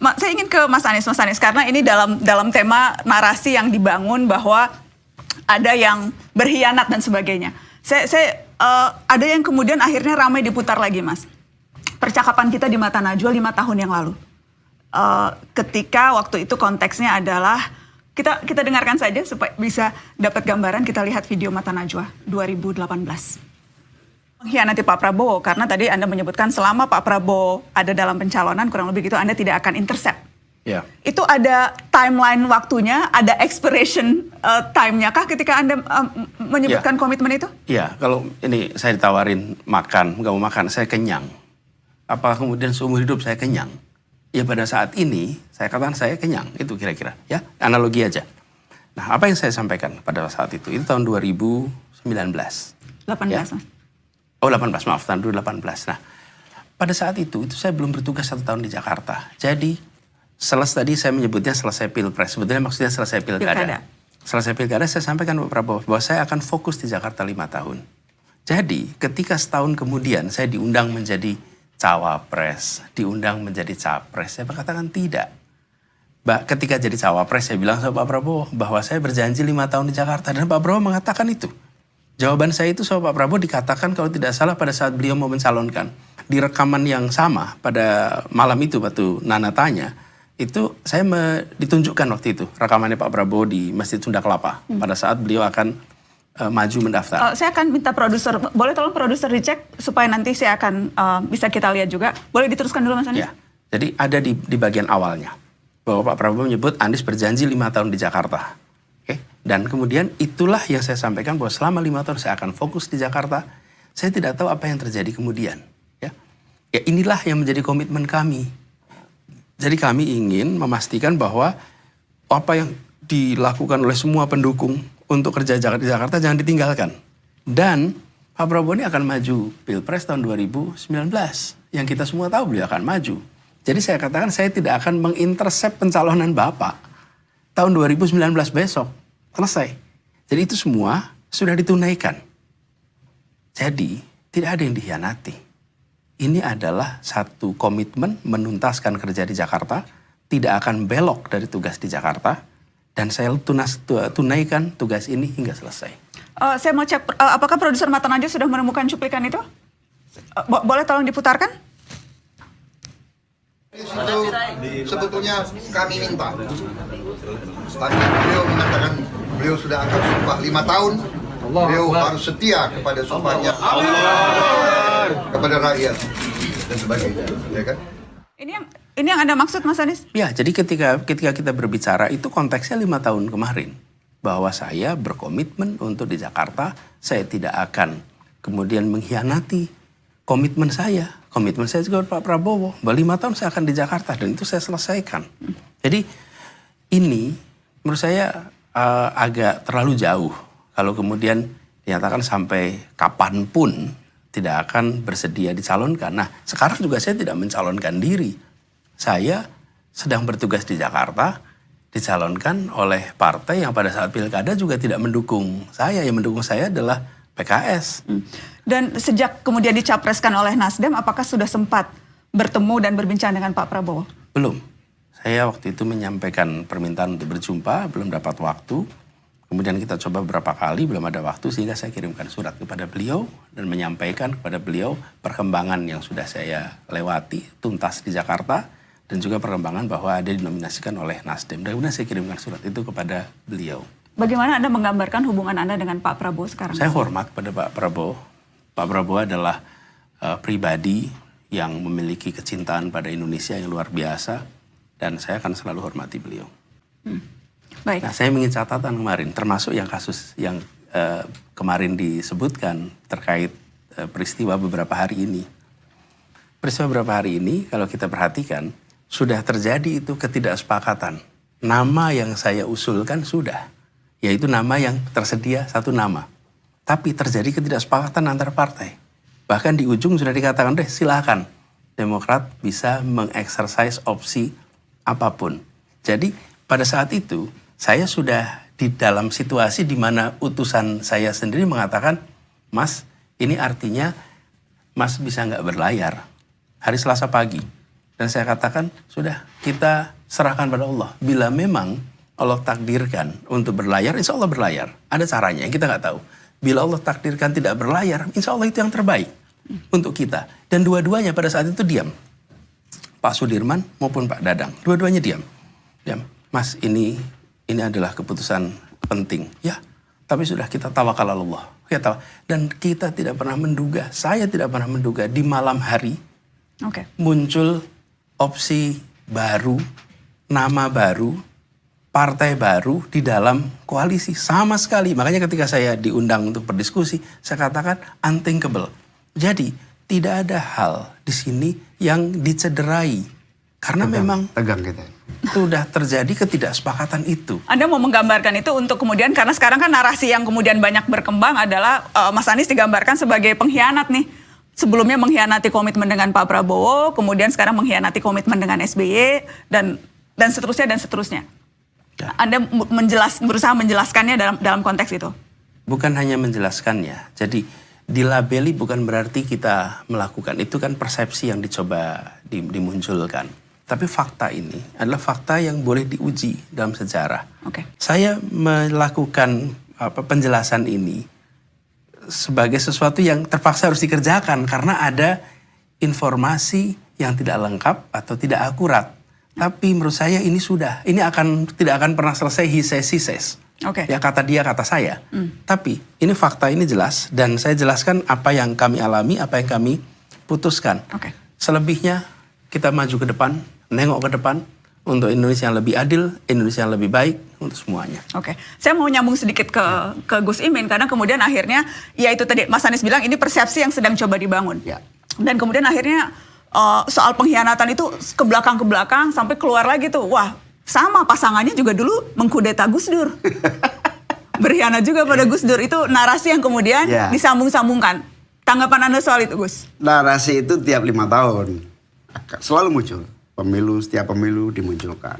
Saya ingin ke Mas Anies, karena ini dalam tema narasi yang dibangun bahwa ada yang berkhianat dan sebagainya. Ada yang kemudian akhirnya ramai diputar lagi, Mas. Percakapan kita di Mata Najwa 5 tahun yang lalu. Ketika waktu itu konteksnya adalah, kita dengarkan saja supaya bisa dapat gambaran, kita lihat video Mata Najwa 2018. Mengkhianati Pak Prabowo, karena tadi Anda menyebutkan selama Pak Prabowo ada dalam pencalonan, kurang lebih gitu, Anda tidak akan intercept. Ya. Itu ada timeline waktunya, ada expiration time-nya kah ketika Anda menyebutkan komitmen itu? Iya, kalau ini saya ditawarin makan, nggak mau makan, saya kenyang. Apa kemudian seumur hidup saya kenyang? Ya pada saat ini, saya katakan saya kenyang, itu kira-kira. Ya, analogi aja. Nah, apa yang saya sampaikan pada saat itu tahun 2019. 18, ya? Mas. Oh 18, maaf, tahun 2018. Nah, pada saat itu saya belum bertugas 1 tahun di Jakarta. Jadi, tadi saya menyebutnya selesai pilpres. Sebetulnya maksudnya selesai pilkada. Selesai pilkada, saya sampaikan Pak Prabowo bahwa saya akan fokus di Jakarta 5 tahun. Jadi, ketika setahun kemudian saya diundang menjadi cawapres, diundang menjadi capres, saya katakan tidak. Ketika jadi cawapres, saya bilang sama Pak Prabowo bahwa saya berjanji 5 tahun di Jakarta. Dan Pak Prabowo mengatakan itu. Jawaban saya itu sama Pak Prabowo dikatakan kalau tidak salah pada saat beliau mau mencalonkan. Di rekaman yang sama pada malam itu waktu Nana tanya, itu saya ditunjukkan waktu itu rekamannya Pak Prabowo di Masjid Sunda Kelapa pada saat beliau akan maju mendaftar. Saya akan minta produser, boleh tolong produser dicek supaya nanti saya akan bisa kita lihat juga. Boleh diteruskan dulu Mas Anies? Ya, jadi ada di bagian awalnya bahwa Pak Prabowo menyebut Anies berjanji 5 tahun di Jakarta. Dan kemudian itulah yang saya sampaikan bahwa selama 5 tahun saya akan fokus di Jakarta. Saya tidak tahu apa yang terjadi kemudian. Ya inilah yang menjadi komitmen kami. Jadi kami ingin memastikan bahwa apa yang dilakukan oleh semua pendukung untuk kerja di Jakarta jangan ditinggalkan. Dan Pak Prabowo ini akan maju Pilpres tahun 2019. Yang kita semua tahu beliau akan maju. Jadi saya katakan saya tidak akan mengintercept pencalonan Bapak tahun 2019 besok. Selesai. Jadi itu semua sudah ditunaikan. Jadi tidak ada yang dikhianati. Ini adalah satu komitmen menuntaskan kerja di Jakarta, tidak akan belok dari tugas di Jakarta, dan saya tunaikan tugas ini hingga selesai. Saya mau cek, apakah produser Mata Najwa sudah menemukan cuplikan itu? Boleh tolong diputarkan? Itu sebetulnya kami minta. Tadi beliau mengatakan beliau sudah akan sumpah 5 tahun. Beliau harus setia kepada sumpahnya kepada rakyat dan sebagainya, ya kan? Ini yang Anda maksud, Mas Anies? Ya, jadi ketika kita berbicara itu konteksnya 5 tahun kemarin. Bahwa saya berkomitmen untuk di Jakarta, saya tidak akan kemudian mengkhianati komitmen saya. Komitmen saya juga Pak Prabowo. Bahwa 5 tahun saya akan di Jakarta dan itu saya selesaikan. Jadi ini menurut saya agak terlalu jauh. Kalau kemudian dinyatakan sampai kapanpun tidak akan bersedia dicalonkan. Nah sekarang juga saya tidak mencalonkan diri. Saya sedang bertugas di Jakarta, dicalonkan oleh partai yang pada saat pilkada juga tidak mendukung saya. Yang mendukung saya adalah PKS. Dan sejak kemudian dicapreskan oleh Nasdem, apakah sudah sempat bertemu dan berbincang dengan Pak Prabowo? Belum. Saya waktu itu menyampaikan permintaan untuk berjumpa, belum dapat waktu. Kemudian kita coba beberapa kali, belum ada waktu, sehingga saya kirimkan surat kepada beliau dan menyampaikan kepada beliau perkembangan yang sudah saya lewati, tuntas di Jakarta, dan juga perkembangan bahwa ada dinominasikan oleh Nasdem. Dan kemudian saya kirimkan surat itu kepada beliau. Bagaimana Anda menggambarkan hubungan Anda dengan Pak Prabowo sekarang? Saya hormat pada Pak Prabowo. Pak Prabowo adalah pribadi yang memiliki kecintaan pada Indonesia yang luar biasa. Dan saya akan selalu hormati beliau. Baik. Nah, saya ingin catatan kemarin, termasuk yang kasus yang kemarin disebutkan terkait peristiwa beberapa hari ini. Peristiwa beberapa hari ini, kalau kita perhatikan, sudah terjadi itu ketidaksepakatan. Nama yang saya usulkan sudah, yaitu nama yang tersedia satu nama. Tapi terjadi ketidaksepakatan antar partai. Bahkan di ujung sudah dikatakan, deh silakan Demokrat bisa mengeksersis opsi apapun. Jadi pada saat itu saya sudah di dalam situasi di mana utusan saya sendiri mengatakan, Mas ini artinya Mas bisa nggak berlayar hari Selasa pagi. Dan saya katakan, sudah kita serahkan pada Allah. Bila memang Allah takdirkan untuk berlayar, insya Allah berlayar. Ada caranya yang kita nggak tahu. Bila Allah takdirkan tidak berlayar, insya Allah itu yang terbaik untuk kita. Dan dua-duanya pada saat itu diam. Pak Sudirman maupun Pak Dadang, dua-duanya diam. Diam. Mas, ini adalah keputusan penting. Ya, tapi sudah kita tawakal Allah. Dan kita tidak pernah menduga, saya tidak pernah menduga di malam hari muncul opsi baru, nama baru, partai baru di dalam koalisi. Sama sekali. Makanya ketika saya diundang untuk berdiskusi, saya katakan unthinkable. Jadi tidak ada hal di sini yang dicederai. Karena memang tegang kita. Sudah terjadi ketidaksepakatan itu. Anda mau menggambarkan itu untuk kemudian, karena sekarang kan narasi yang kemudian banyak berkembang adalah Mas Anies digambarkan sebagai pengkhianat nih. Sebelumnya mengkhianati komitmen dengan Pak Prabowo, kemudian sekarang mengkhianati komitmen dengan SBY, dan seterusnya dan seterusnya. Ya. Anda berusaha menjelaskannya dalam konteks itu? Bukan hanya menjelaskannya. Jadi dilabeli bukan berarti kita melakukan. Itu kan persepsi yang dicoba dimunculkan. Tapi fakta ini adalah fakta yang boleh diuji dalam sejarah. Saya melakukan penjelasan ini sebagai sesuatu yang terpaksa harus dikerjakan karena ada informasi yang tidak lengkap atau tidak akurat. Tapi menurut saya ini tidak akan pernah selesai he says, she says. Ya kata dia, kata saya. Tapi ini fakta, ini jelas, dan saya jelaskan apa yang kami alami, apa yang kami putuskan. Selebihnya kita maju ke depan, nengok ke depan untuk Indonesia yang lebih adil, Indonesia yang lebih baik untuk semuanya. Saya mau nyambung sedikit ke Gus Imin, karena kemudian akhirnya, ya itu tadi Mas Anies bilang ini persepsi yang sedang coba dibangun. Dan kemudian akhirnya soal pengkhianatan itu ke belakang sampai keluar lagi tuh, wah sama pasangannya juga dulu mengkudeta Gus Dur. Berkhianat juga pada Gus Dur, itu narasi yang kemudian disambung-sambungkan. Tanggapan Anda soal itu, Gus? Narasi itu tiap 5 tahun selalu muncul. Setiap pemilu dimunculkan,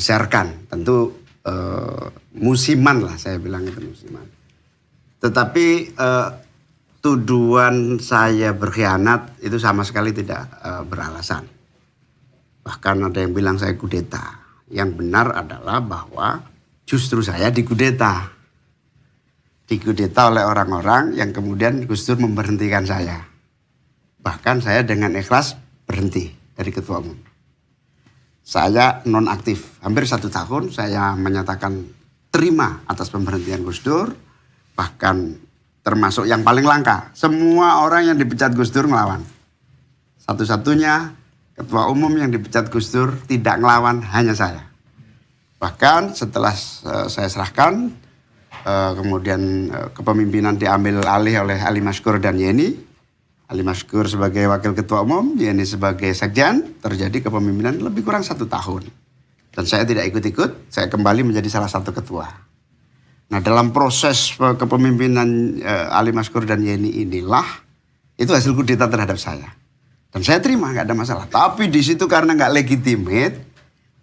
disiarkan. Tentu musiman lah, saya bilang itu musiman. Tetapi tuduhan saya berkhianat itu sama sekali tidak beralasan. Bahkan ada yang bilang saya kudeta. Yang benar adalah bahwa justru saya dikudeta. Dikudeta oleh orang-orang yang kemudian Gus Dur memberhentikan saya. Bahkan saya dengan ikhlas berhenti dari ketua umum. Saya nonaktif. Hampir 1 tahun saya menyatakan terima atas pemberhentian Gus Dur. Bahkan termasuk yang paling langka. Semua orang yang dipecat Gus Dur ngelawan. Satu-satunya ketua umum yang dipecat Gus Dur tidak ngelawan hanya saya. Bahkan setelah saya serahkan, kemudian kepemimpinan diambil alih oleh Ali Maskur dan Yeni. Ali Maskur sebagai wakil ketua umum, Yeni sebagai sekjen, terjadi kepemimpinan lebih kurang 1 tahun. Dan saya tidak ikut-ikut, saya kembali menjadi salah satu ketua. Nah, dalam proses kepemimpinan Ali Maskur dan Yeni inilah, itu hasil kudeta terhadap saya. Dan saya terima, nggak ada masalah. Tapi di situ karena nggak legitimate,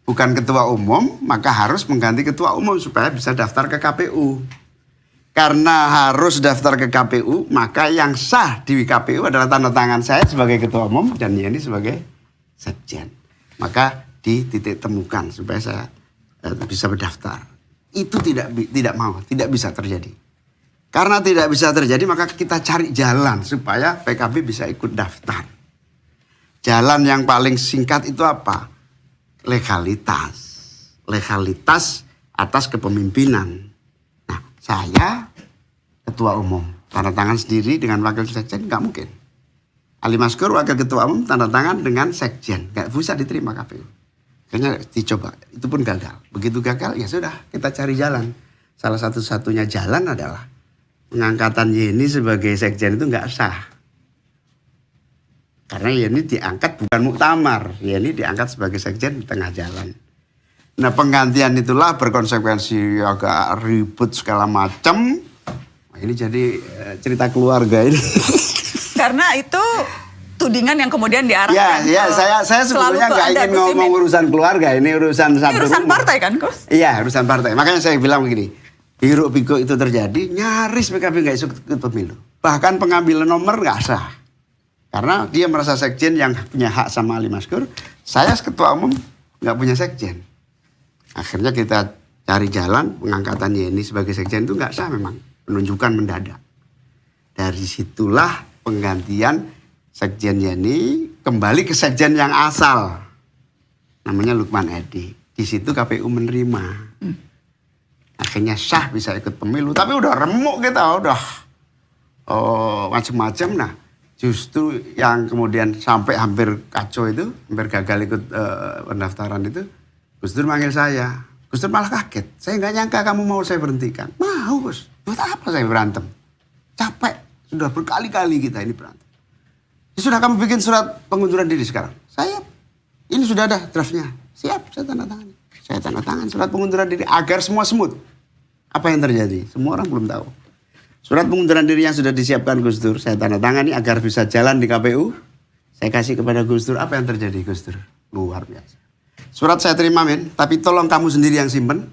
bukan ketua umum, maka harus mengganti ketua umum supaya bisa daftar ke KPU. Karena harus daftar ke KPU, maka yang sah di KPU adalah tanda tangan saya sebagai ketua umum dan Yeni sebagai sekjen. Maka dititik temukan supaya saya bisa berdaftar. Itu tidak bisa terjadi. Karena tidak bisa terjadi, maka kita cari jalan supaya PKB bisa ikut daftar. Jalan yang paling singkat itu apa? Legalitas. Legalitas atas kepemimpinan. Nah, saya ketua umum, tanda tangan sendiri dengan wakil sekjen, nggak mungkin. Ali Maskur wakil ketua umum, tanda tangan dengan sekjen, nggak bisa diterima KPU. Akhirnya dicoba, itu pun gagal. Begitu gagal, ya sudah, kita cari jalan. Salah satu-satunya jalan adalah pengangkatan Yeni sebagai sekjen itu nggak sah. Karena Yeni diangkat bukan muktamar, Yeni diangkat sebagai sekjen di tengah jalan. Nah, penggantian itulah berkonsekuensi agak ribut segala macam. Nah, ini jadi cerita keluarga ini. Karena itu tudingan yang kemudian diarahkan. Ya, saya sebetulnya nggak ingin ngomong urusan keluarga, ini urusan satu. Ini urusan partai kan, Gus? Iya, urusan partai. Makanya saya bilang begini, hiruk pikuk itu terjadi, nyaris PKB nggak ikut pemilu. Bahkan pengambilan nomor nggak sah. Karena dia merasa sekjen yang punya hak sama Ali Maskur, saya ketua umum nggak punya sekjen. Akhirnya kita cari jalan, pengangkatan Yeni sebagai sekjen itu nggak sah memang, penunjukan mendadak. Dari situlah penggantian sekjen Yeni kembali ke sekjen yang asal, namanya Lukman Edi. Di situ KPU menerima. Akhirnya sah bisa ikut pemilu, tapi udah remuk kita, udah macam-macam. Nah, justru yang kemudian sampai hampir kacau itu, hampir gagal ikut pendaftaran itu, Gus Dur manggil saya. Gus Dur malah kaget. Saya nggak nyangka kamu mau saya berhentikan. Mau, Gus. Buat apa saya berantem? Capek. Sudah berkali-kali kita ini berantem. Ya sudah, kamu bikin surat pengunduran diri sekarang. Saya, ini sudah ada draftnya. Siap, saya tanda tangan. Saya tanda tangan surat pengunduran diri agar semua smooth. Apa yang terjadi? Semua orang belum tahu. Surat pengunduran diri yang sudah disiapkan Gus Dur, saya tanda tangani agar bisa jalan di KPU. Saya kasih kepada Gus Dur. Apa yang terjadi, Gus Dur? Luar biasa. Surat saya terima, men, tapi tolong kamu sendiri yang simpen.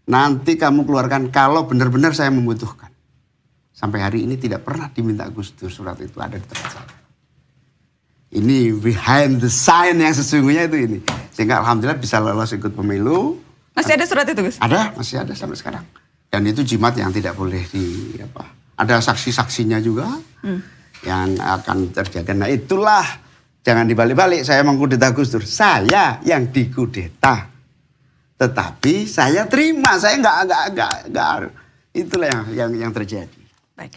Nanti kamu keluarkan kalau benar-benar saya membutuhkan. Sampai hari ini tidak pernah diminta Gus Dur, surat itu ada di tempat saya. Ini behind the sign yang sesungguhnya itu ini. Sehingga alhamdulillah bisa lolos ikut pemilu. Masih ada surat itu, Gus? Ada, masih ada sampai sekarang. Dan itu jimat yang tidak boleh di apa. Ada saksi-saksinya juga yang akan terjaga. Nah itulah, jangan dibalik-balik. Saya mengkudeta Gus Dur. Saya yang dikudeta. Tetapi saya terima. Saya enggak. Itulah yang terjadi. Baik.